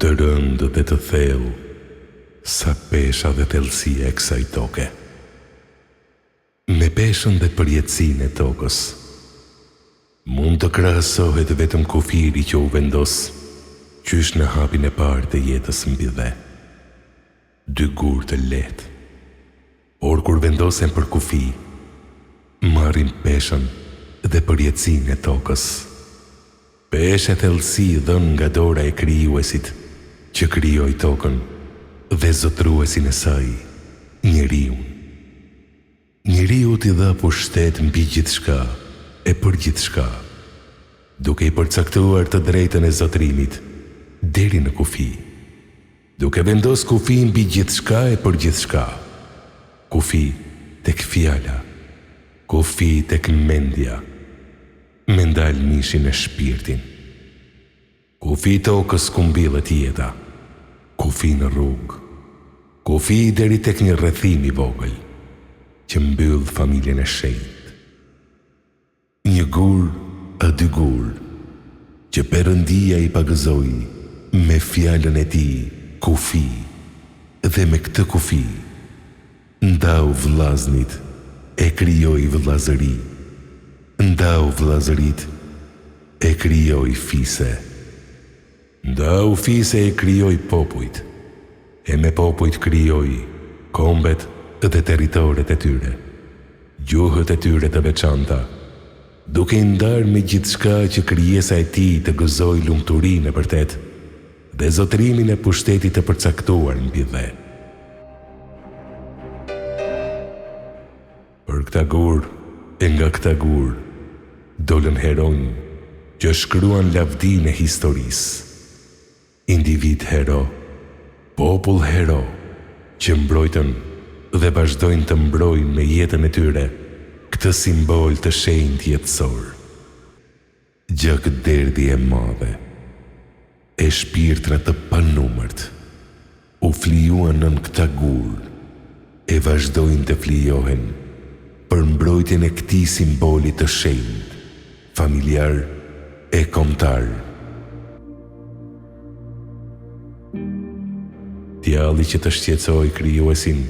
të rëndë dhe të thellë, sa pesha dhe thellësia e kësaj toke. Me peshën dhe përjetësinë e tokës, mund të krahasohet vetëm kufiri që u vendos qysh në hapin e parë të jetës mbi dhe. Dy gur të lehtë, por kur vendosen për kufi, marrin peshën dhe përjetësinë e tokës. Peshë e thellësi dhënë nga dora e krijuesit që krijoi tokën dhe zotruesin e saj, njeriun. Njeriu t'i dha pushtet mbi gjithçka e për gjithçka, duke i përcaktuar të drejtën e zotrimit deri në kufi, duke vendos kufi mbi gjithçka e për gjithçka. Kufi tek fjala, kufi tek mendja, me ndal mishin e shpirtin. Kufi tokës ku mbillet jeta, kufi në rrugë, kufi deri tek një rrethim i vogël që mbyll familjen e shenjtë. Një gur a dy gur që Perëndia i pagëzoi me fjalën e tij kufi, dhe me këtë kufi ndau vllaznit e krijoi vllazëri, ndau vllazërit e krijoi fise, ndau fise e krijoi popujt, e me popujt krijoi kombet dhe territoret e tyre, gjuhët e tyre të veçanta, duke i ndarë me gjithçka që krijesa e tij të gëzoi lumturinë e vërtet dhe zotrimin e pushtetit të përcaktuar mbi dhe. Për këta gur e nga këta gur dolën heronj që shkruan lavdinë e historisë. Individ hero, popull hero, që mbrojtën dhe vazhdojnë të mbrojnë me jetën e tyre këtë simbol të shenjtë jetësor. Gjak derdhi e madhe e shpirtra të panumërt u flijuan nën këta gur e vazhdojnë të flijohen për mbrojtjen e këtij simboli të shenjtë, familjar e kombëtar. Djalli që të shqetësoi krijuesin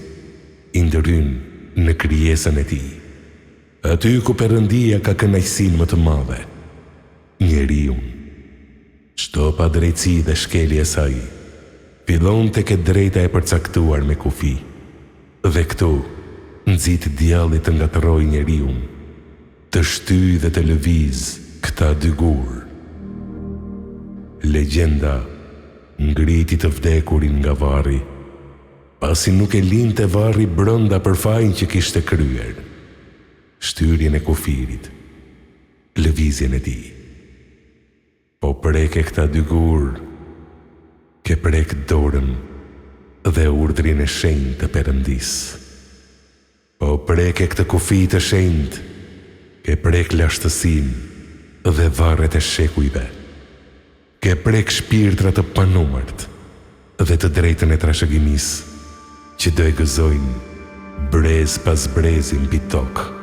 i ndryn në krijesën e tij, aty ku Perëndia ka kënaqësinë më të madhe, njeriu. Çdo padrejtësi dhe shkelje e saj fillon tek e drejta e përcaktuar me kufi, dhe këtu nxit djalli të ngatërrojë njeriu, të shtyjë dhe të lëviz këta dy gur. Legjenda ngriti të vdekurin nga varri, pasi nuk e linte varri brenda për fajin që kishte kryer, shtyrjen e kufirit, lëvizjen e tij. Po preke këta dy gur, ke prek dorën dhe urdhrin e shenjtë të Perëndisë. Po preke këtë kufi të shenjtë, ke prek lashtësinë dhe varret e shekujve. Ke prek shpirtra të panumërt dhe të drejtën e trashëgimisë që do e gëzojnë brez pas brezi mbi tokë.